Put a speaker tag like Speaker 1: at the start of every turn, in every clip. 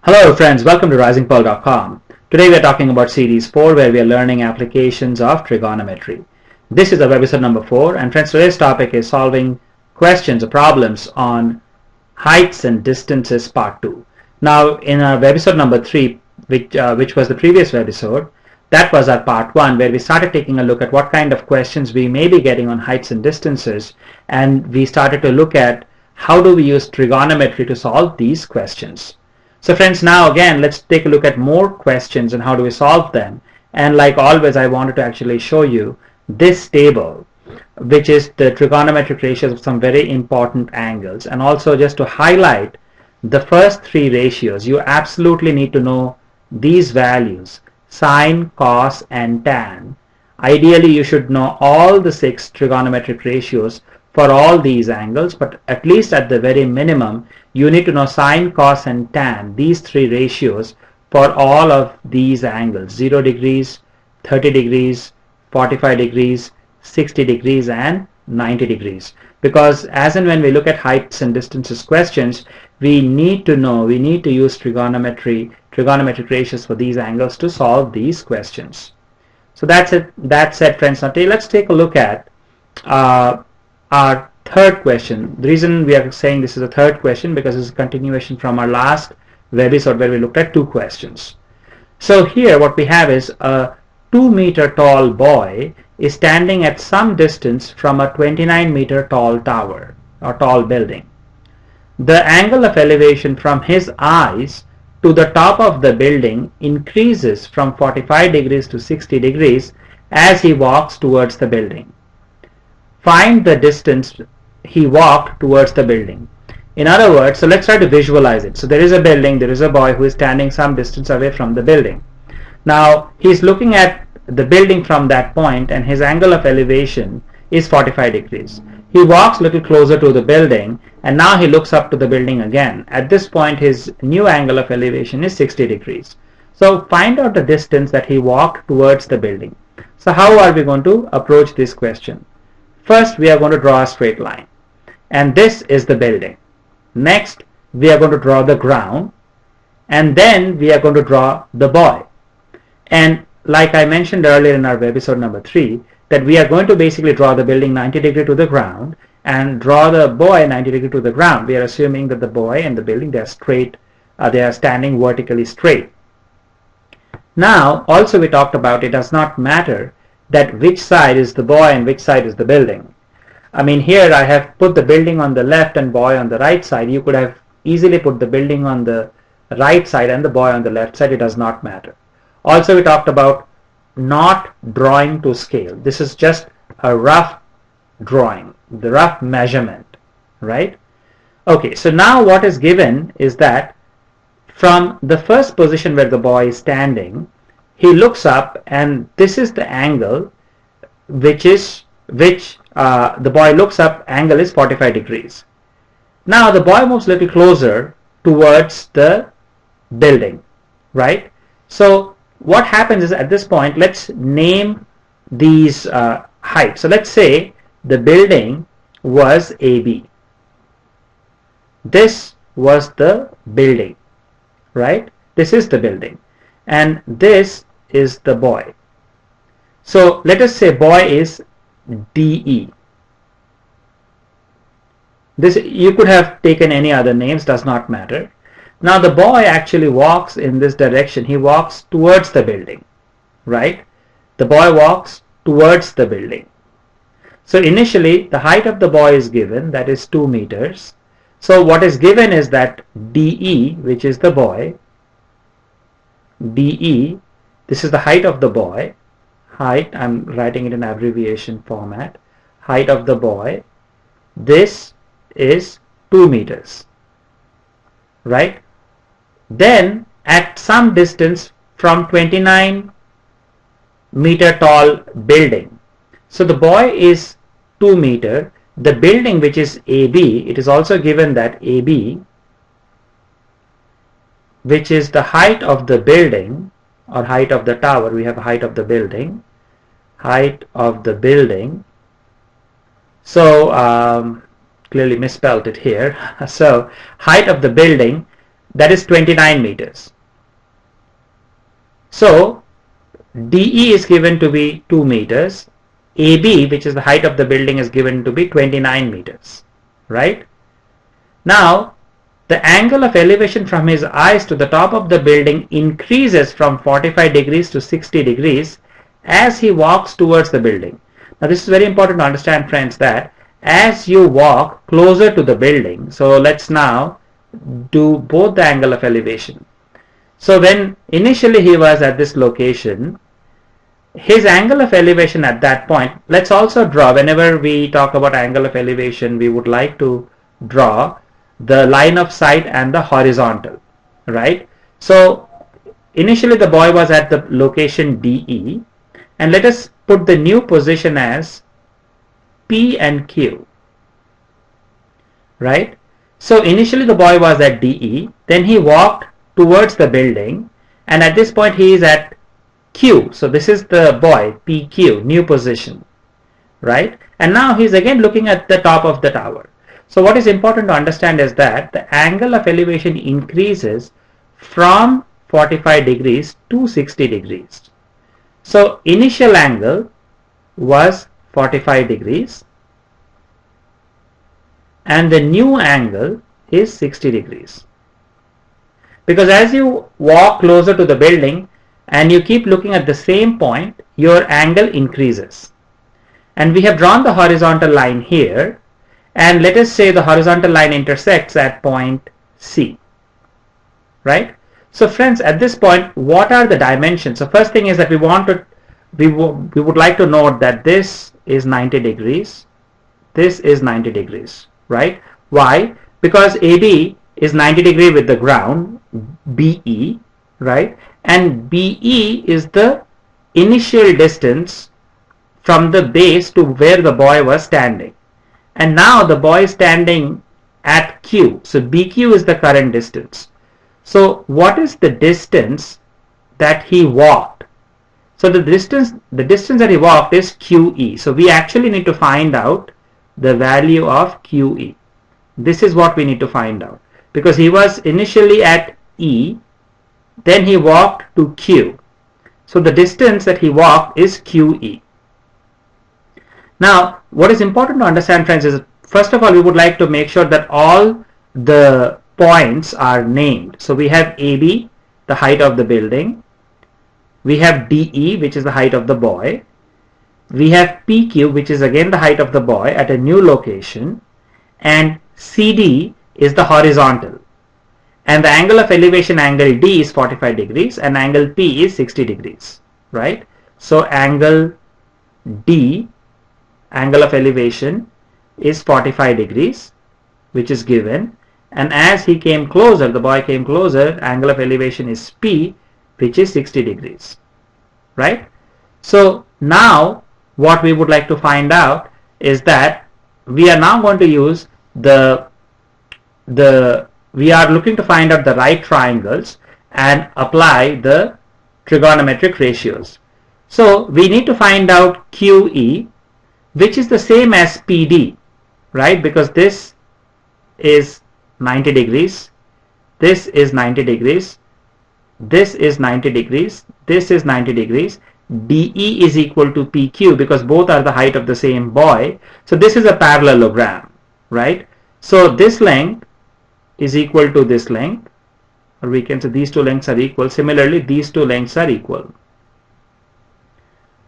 Speaker 1: Hello friends, welcome to Risingpearl.com. Today we are talking about series 4 where we are learning applications of trigonometry. This is the webisode number 4 and friends, today's topic is solving questions or problems on heights and distances part 2. Now in our webisode number 3 which was the previous webisode, that was our part 1 where we started taking a look at what kind of questions we may be getting on heights and distances, and we started to look at how do we use trigonometry to solve these questions. So friends, now again let's take a look at more questions and how do we solve them. And like always, I wanted to actually show you this table, which is the trigonometric ratios of some very important angles, and also just to highlight the first three ratios. You absolutely need to know these values: sine, cos and tan. Ideally you should know all the 6 trigonometric ratios for all these angles, but at least at the very minimum you need to know sine, cos and tan, these 3 ratios for all of these angles: 0 degrees, 30 degrees, 45 degrees, 60 degrees and 90 degrees. Because as and when we look at heights and distances questions, we need to use trigonometric ratios for these angles to solve these questions. So that's it friends. Now let's take a look at our third question. The reason we are saying this is a third question because it's a continuation from our last webisode where we looked at 2 questions. So here what we have is a 2-meter tall boy is standing at some distance from a 29-meter tall tower or tall building. The angle of elevation from his eyes to the top of the building increases from 45 degrees to 60 degrees as he walks towards the building. Find the distance he walked towards the building. In other words, so let's try to visualize it. So there is a building, there is a boy who is standing some distance away from the building. Now he's looking at the building from that point and his angle of elevation is 45 degrees. He walks a little closer to the building and now he looks up to the building again. At this point his new angle of elevation is 60 degrees. So find out the distance that he walked towards the building. So how are we going to approach this question? First we are going to draw a straight line, and this is the building. Next we are going to draw the ground, and then we are going to draw the boy. And like I mentioned earlier in our webisode number 3, that we are going to basically draw the building 90 degree to the ground and draw the boy 90 degree to the ground. We are assuming that the boy and the building, they are straight, they are standing vertically straight. Now also we talked about it does not matter that which side is the boy and which side is the building. I mean, here I have put the building on the left and boy on the right side. You could have easily put the building on the right side and the boy on the left side. It does not matter. Also we talked about not drawing to scale. This is just a rough drawing, the rough measurement, right? Okay, so now what is given is that from the first position where the boy is standing, he looks up and this is the angle the boy looks up, angle is 45 degrees. Now the boy moves a little closer towards the building, right? So what happens is at this point, let's name these heights. So let's say the building was AB. This was the building, right? This is the building and this is the boy. So let us say boy is DE. This, you could have taken any other names, does not matter. Now the boy actually walks in this direction. He walks towards the building, right? The boy walks towards the building. So initially the height of the boy is given, that is 2 meters. So what is given is that DE, which is the boy, DE, this is the height of the boy. Height, I'm writing it in abbreviation format. Height of the boy, this is 2 meters, right? Then at some distance from 29-meter tall building. So the boy is 2 meter. The building, which is AB, it is also given that AB, which is the height of the building or height of the tower. We have height of the building. Height of the building. So clearly misspelled it here. So height of the building, that is 29 meters. So DE is given to be 2 meters. AB, which is the height of the building, is given to be 29 meters, right? Now, the angle of elevation from his eyes to the top of the building increases from 45 degrees to 60 degrees as he walks towards the building. Now, this is very important to understand, friends, that as you walk closer to the building, so let's now do both the angle of elevation. So when initially he was at this location, his angle of elevation at that point, let's also draw, whenever we talk about angle of elevation, we would like to draw the line of sight and the horizontal, right? So initially the boy was at the location DE, and let us put the new position as P and Q, right? So initially the boy was at DE, then he walked towards the building, and at this point he is at Q. So this is the boy, PQ, new position, right? And now he's again looking at the top of the tower. So what is important to understand is that the angle of elevation increases from 45 degrees to 60 degrees. So initial angle was 45 degrees and the new angle is 60 degrees. Because as you walk closer to the building and you keep looking at the same point, your angle increases. And we have drawn the horizontal line here, and let us say the horizontal line intersects at point C, right? So friends, at this point, what are the dimensions? So first thing is that we would like to note that this is 90 degrees, this is 90 degrees, right? Why? Because AB is 90 degree with the ground, BE, right? And BE is the initial distance from the base to where the boy was standing. And now the boy is standing at Q. So BQ is the current distance. So what is the distance that he walked? So the distance that he walked is QE. So we actually need to find out the value of QE. This is what we need to find out. Because he was initially at E, then he walked to Q. So the distance that he walked is QE. Now, what is important to understand, friends, is first of all, we would like to make sure that all the points are named. So we have AB, the height of the building. We have DE, which is the height of the boy. We have PQ, which is again the height of the boy at a new location. And CD is the horizontal. And the angle of elevation, angle D, is 45 degrees and angle P is 60 degrees, right? So angle D, angle of elevation, is 45 degrees, which is given. And as he came closer, the boy came closer, angle of elevation is P, which is 60 degrees, right? So now what we would like to find out is that we are now going to use we are looking to find out the right triangles and apply the trigonometric ratios. So we need to find out QE, which is the same as PD, right? Because this is 90 degrees, this is 90 degrees, this is 90 degrees, this is 90 degrees. DE is equal to PQ because both are the height of the same boy. So this is a parallelogram, right? So this length is equal to this length, or we can say these two lengths are equal. Similarly, these two lengths are equal,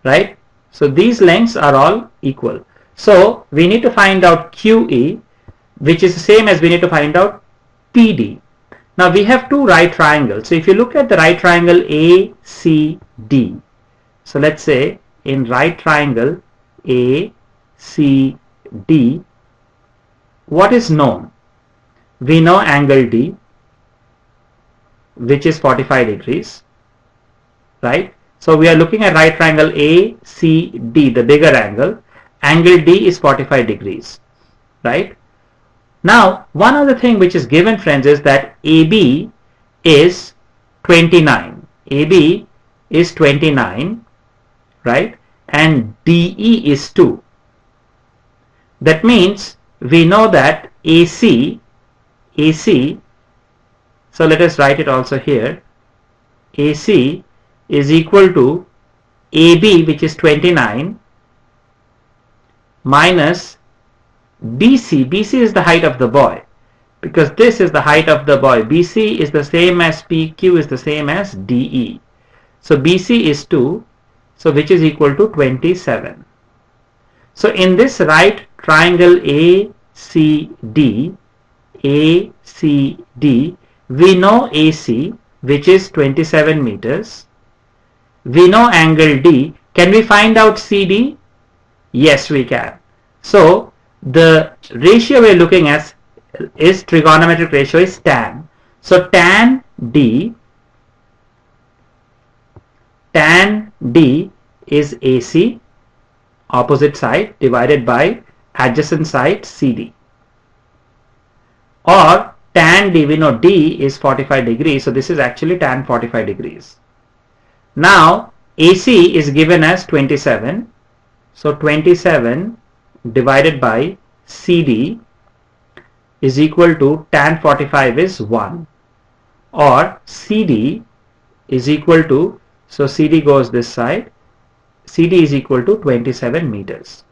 Speaker 1: right? So these lengths are all equal. So we need to find out QE, which is the same as we need to find out PD. Now we have two right triangles. So if you look at the right triangle ACD, so let's say in right triangle ACD, what is known? We know angle D, which is 45 degrees, right? So we are looking at right triangle ACD, the bigger angle. Angle D is 45 degrees, right? Now, one other thing which is given, friends, is that AB is 29. AB is 29, right? And DE is 2. That means we know that AC, So let us write it also here. AC is equal to AB, which is 29, minus BC. BC is the height of the boy, because this is the height of the boy. BC is the same as PQ is the same as DE. So BC is 2, so which is equal to 27. So in this right triangle ACD, we know AC, which is 27 meters. We know angle D. Can we find out CD? Yes, we can. So the ratio we're looking at is trigonometric ratio is tan. So tan D is AC, opposite side, divided by adjacent side CD. Or tan D, we know D is 45 degrees, so this is actually tan 45 degrees. Now AC is given as 27, so 27 divided by CD is equal to tan 45 is 1, or CD is equal to, so CD goes this side, CD is equal to 27 meters.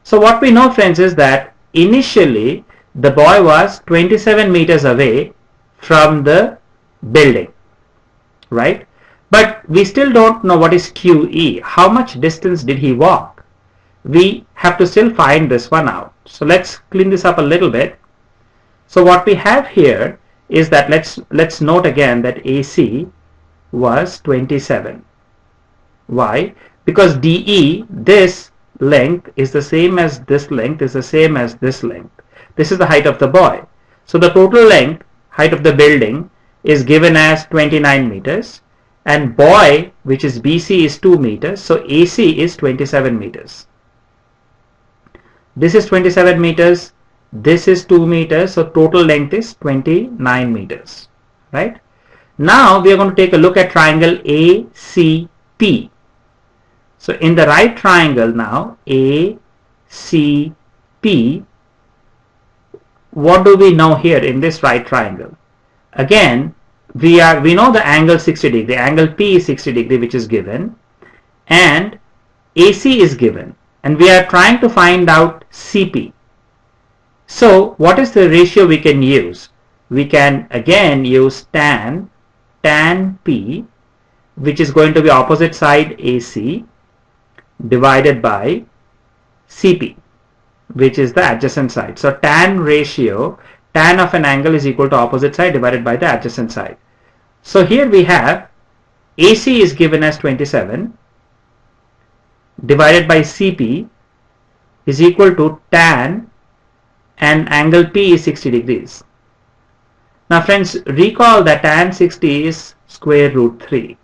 Speaker 1: So what we know, friends, is that initially the boy was 27 meters away from the building, right? But we still don't know what is QE. How much distance did he walk? We have to still find this one out. So let's clean this up a little bit. So what we have here is that let's note again that AC was 27. Why? Because DE, this length is the same as this length, is the same as this length. This is the height of the boy. So the total length, height of the building, is given as 29 meters. And boy, which is BC, is 2 meters. So AC is 27 meters. This is 27 meters. This is 2 meters. So total length is 29 meters. Right? Now we are going to take a look at triangle ACP. So in the right triangle now, ACP, what do we know here in this right triangle? Again, we know the angle 60 degree. Angle P is 60 degree, which is given, and AC is given, and we are trying to find out CP. So what is the ratio we can use? We can again use tan P, which is going to be opposite side AC, divided by CP, which is the adjacent side. So tan ratio, tan of an angle is equal to opposite side divided by the adjacent side. So here we have AC is given as 27 divided by CP is equal to tan, and angle P is 60 degrees. Now friends, recall that tan 60 is square root 3,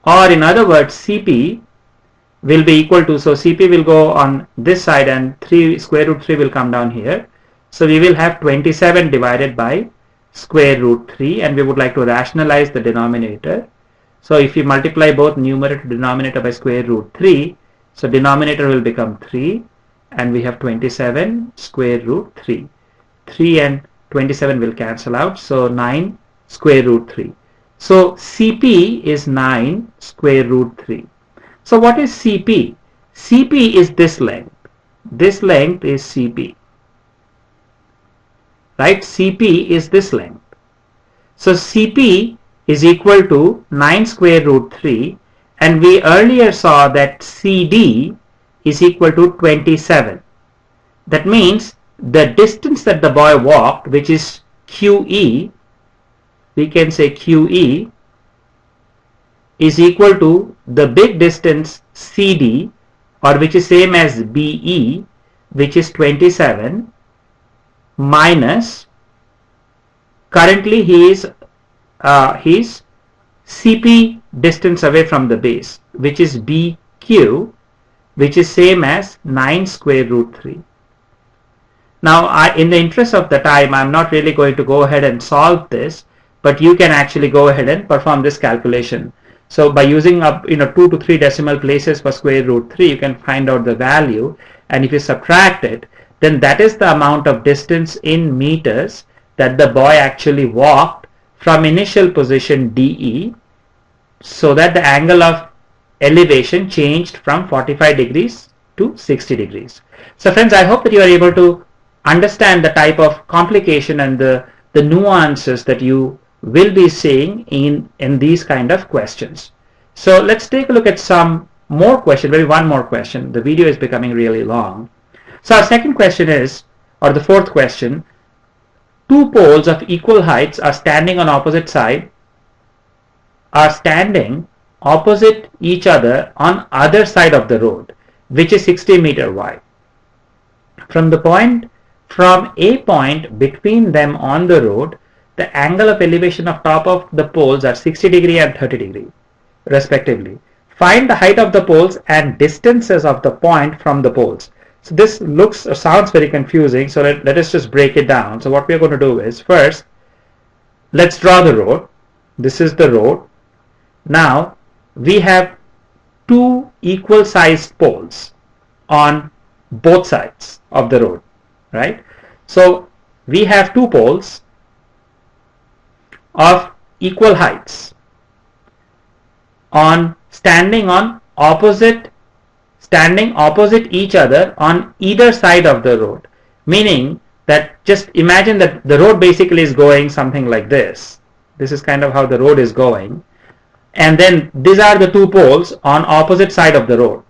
Speaker 1: or in other words CP will be equal to, so CP will go on this side and square root 3 will come down here. So we will have 27 divided by square root 3, and we would like to rationalize the denominator. So if we multiply both numerator and denominator by square root 3, so denominator will become 3, and we have 27 square root 3. 3 and 27 will cancel out, so 9 square root 3. So CP is 9 square root 3. So what is CP? CP is this length. This length is CP. Right? CP is this length. So CP is equal to 9 square root 3, and we earlier saw that CD is equal to 27. That means the distance that the boy walked, which is QE, we can say QE is equal to the big distance CD, or which is same as BE, which is 27, minus, currently he is his CP distance away from the base, which is BQ, which is same as 9 square root 3. Now in the interest of the time, I'm not really going to go ahead and solve this, but you can actually go ahead and perform this calculation. So by using up 2 to 3 decimal places for square root 3, you can find out the value, and if you subtract it, then that is the amount of distance in meters that the boy actually walked from initial position DE, so that the angle of elevation changed from 45 degrees to 60 degrees. So friends, I hope that you are able to understand the type of complication and the nuances that you will be seeing in these kind of questions. So let's take a look at some more questions, maybe one more question. The video is becoming really long. So our second question is, or the fourth question, two poles of equal heights are standing on opposite side, are standing opposite each other on other side of the road, which is 60 meter wide. From a point between them on the road, the angle of elevation of top of the poles are 60 degree and 30 degree respectively. Find the height of the poles and distances of the point from the poles. So this looks or sounds very confusing, so let us just break it down. So what we are going to do is, first let's draw the road. This is the road. Now we have two equal sized poles on both sides of the road, right? So we have two poles of equal heights standing opposite each other on either side of the road, meaning that just imagine that the road basically is going something like this. This is kind of how the road is going, and then these are the two poles on opposite side of the road,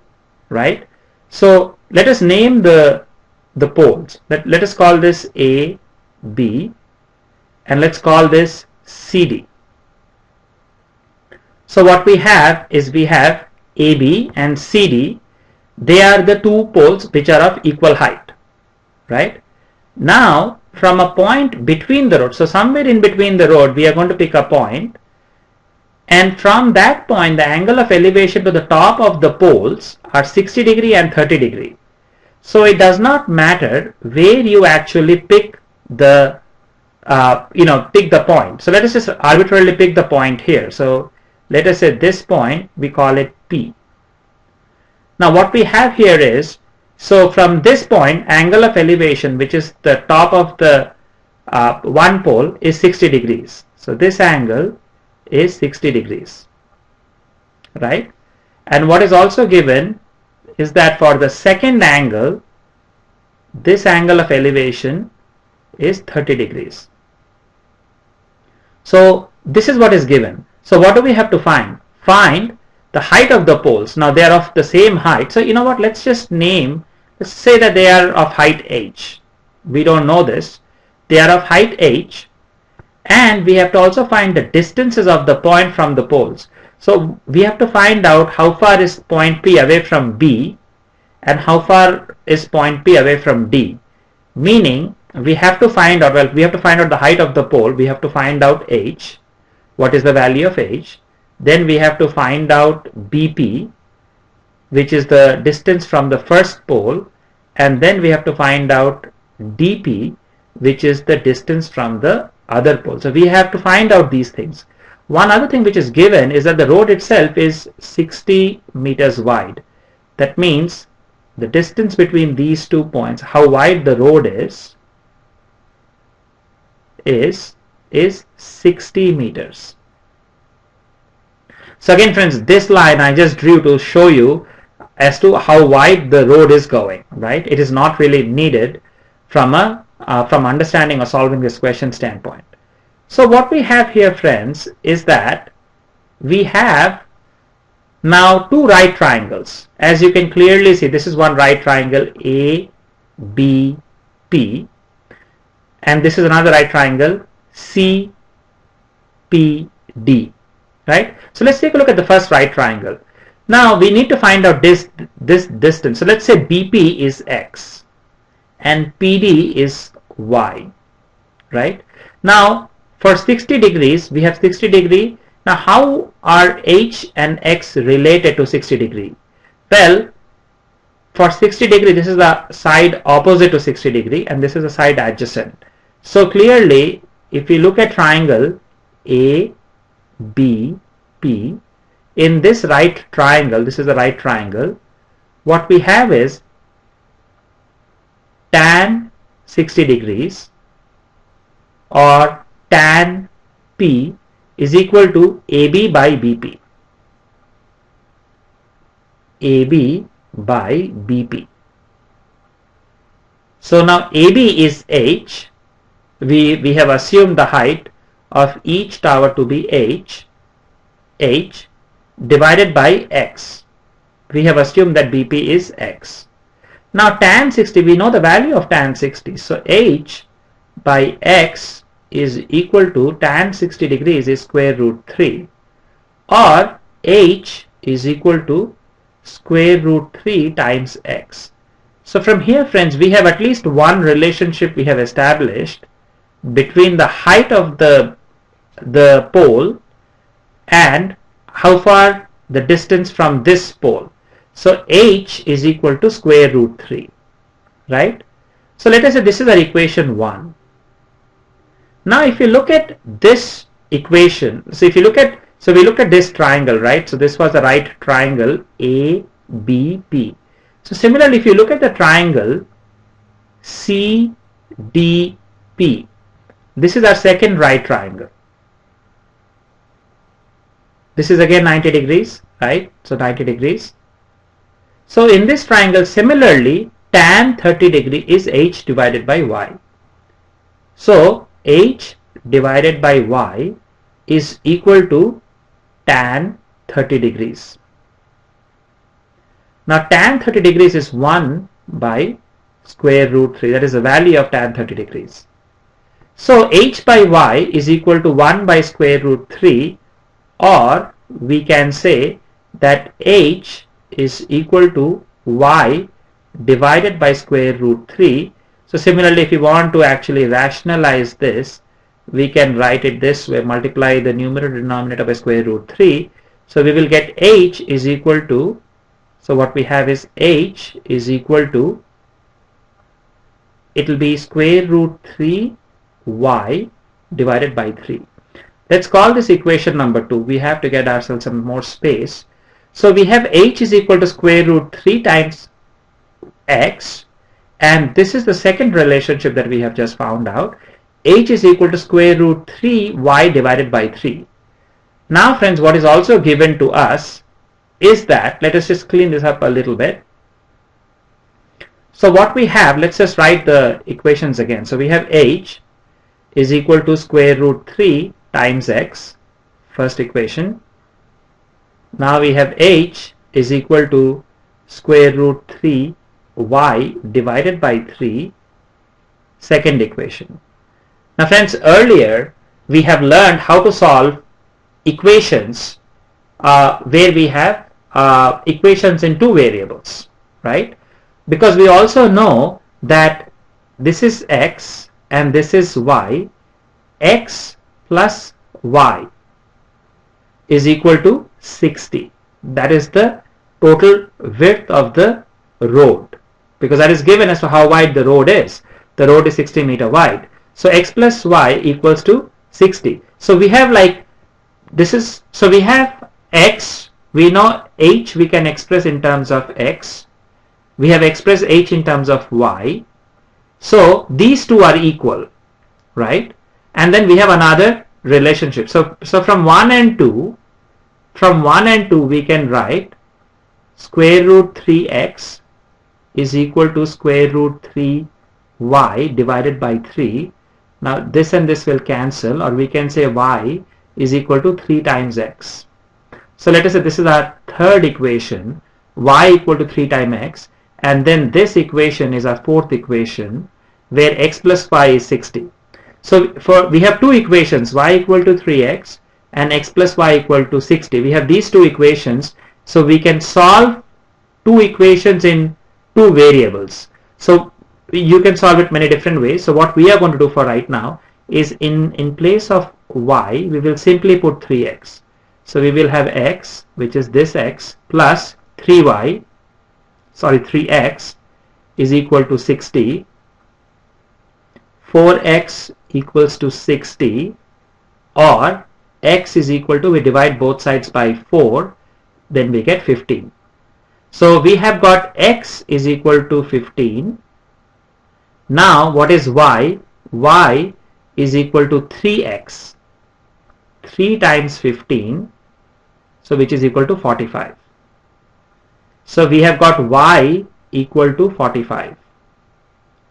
Speaker 1: right? So let us name the poles. Let us call this A, B, and let's call this CD. So what we have is, we have AB and CD. They are the two poles which are of equal height, right? Now from a point between the road, so somewhere in between the road, we are going to pick a point, and from that point the angle of elevation to the top of the poles are 60 degree and 30 degree. So it does not matter where you actually pick the pick the point. So let us just arbitrarily pick the point here. So let us say this point, we call it P. Now what we have here is, so from this point, angle of elevation, which is the top of the one pole, is 60 degrees. So this angle is 60 degrees, right? And what is also given is that for the second angle, this angle of elevation is 30 degrees. So this is what is given. So what do we have to find? Find the height of the poles. Now they are of the same height. So you know what, let's just let's say that they are of height h. We don't know this. They are of height h, and we have to also find the distances of the point from the poles. So we have to find out how far is point P away from B and how far is point P away from D. Meaning we have to find out, we have to find out the height of the pole. We have to find out h. What is the value of h? Then we have to find out BP, which is the distance from the first pole, and then we have to find out DP, which is the distance from the other pole. So we have to find out these things. One other thing which is given is that the road itself is 60 meters wide. That means the distance between these 2 points, how wide the road is 60 meters. So again friends, this line I just drew to show you as to how wide the road is going, right? It is not really needed from understanding or solving this question standpoint. So what we have here friends is that we have now two right triangles. As you can clearly see, this is one right triangle A, B, P, and this is another right triangle C, P, D, right? So let's take a look at the first right triangle. Now we need to find out this distance. So let's say BP is X and PD is Y, right? Now for 60 degrees, we have 60 degree. Now how are H and X related to 60 degree? Well, for 60 degree, this is the side opposite to 60 degree and this is the side adjacent. So clearly, if we look at triangle A, B, P, in this right triangle, this is the right triangle, what we have is tan 60 degrees or tan P is equal to AB by BP. AB by BP. So now AB is H. We have assumed the height of each tower to be H divided by X. We have assumed that BP is X. Now tan 60, we know the value of tan 60. So H by X is equal to tan 60 degrees is square root 3, or H is equal to square root 3 times X. So from here, friends, we have at least one relationship we have established between the height of the pole and how far the distance from this pole. So H is equal to square root 3, right? So let us say this is our equation 1. Now if you look at this equation, so we look at this triangle, right? So this was the right triangle ABP. So similarly, if you look at the triangle CDP, this is our second right triangle. This is again 90 degrees, right? So 90 degrees. So in this triangle, similarly, tan 30 degree is H divided by Y. So H divided by Y is equal to tan 30 degrees. Now tan 30 degrees is 1 by square root 3. That is the value of tan 30 degrees. So H by Y is equal to 1 by square root 3, or we can say that H is equal to Y divided by square root 3. So similarly, if you want to actually rationalize this, we can write it this way: multiply the numerator denominator by square root 3. So we will get H is equal to, so what we have is H is equal to, it will be square root 3 Y divided by 3. Let's call this equation number 2. We have to get ourselves some more space. So we have H is equal to square root 3 times X, and this is the second relationship that we have just found out. H is equal to square root 3 Y divided by 3. Now friends, what is also given to us is that, let us just clean this up a little bit. So what we have, let's just write the equations again. So we have H is equal to square root 3 times X, first equation. Now we have H is equal to square root 3 Y divided by 3, second equation. Now friends, earlier we have learned how to solve equations where we have equations in two variables, right? Because we also know that this is X and this is Y. X plus Y is equal to 60. That is the total width of the road, because that is given as to how wide the road is. The road is 60 meter wide. So X plus Y equals to 60. So we have so we have X, we know H we can express in terms of X. We have expressed H in terms of Y. So these two are equal, right? And then we have another relationship. So from 1 and 2, we can write square root 3x is equal to square root 3y divided by 3. Now this and this will cancel, or we can say y is equal to 3 times x. So let us say this is our third equation, y equal to 3 times x, and then this equation is our fourth equation where x plus y is 60. So we have two equations, y equal to 3x and x plus y equal to 60. We have these two equations, so we can solve two equations in two variables. So you can solve it many different ways. So what we are going to do for right now is in place of y, we will simply put 3x. So we will have x, which is this x, plus 3x is equal to 60. 4x equals to 60, or x is equal to, we divide both sides by 4, then we get 15. So we have got x is equal to 15. Now what is y? Y is equal to 3x. 3 times 15, so which is equal to 45. So we have got y equal to 45,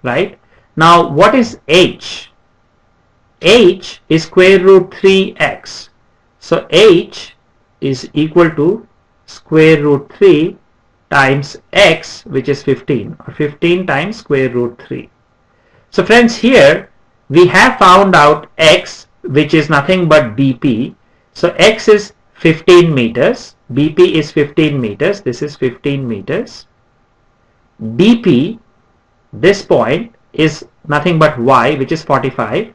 Speaker 1: right? Now what is h? H is square root 3x. So h is equal to square root 3 times x, which is 15, or 15 times square root 3. So friends, here we have found out x, which is nothing but bp. So x is 15 meters, bp is 15 meters, this is 15 meters. bp, this point, is nothing but y, which is 45.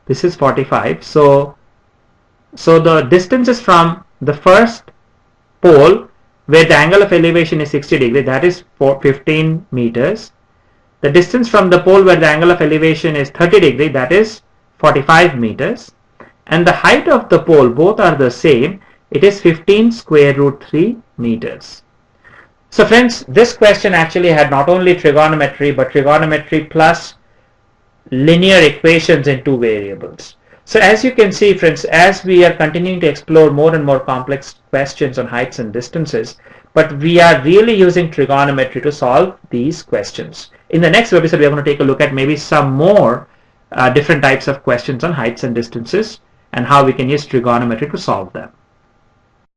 Speaker 1: This is 45. So the distance is from the first pole where the angle of elevation is 60 degrees, that is 15 meters. The distance from the pole where the angle of elevation is 30 degrees, that is 45 meters. And the height of the pole, both are the same. It is 15 square root 3 meters. So friends, this question actually had not only trigonometry, but trigonometry plus linear equations in 2 variables. So as you can see, friends, as we are continuing to explore more and more complex questions on heights and distances, but we are really using trigonometry to solve these questions. In the next episode, we are going to take a look at maybe some more different types of questions on heights and distances and how we can use trigonometry to solve them.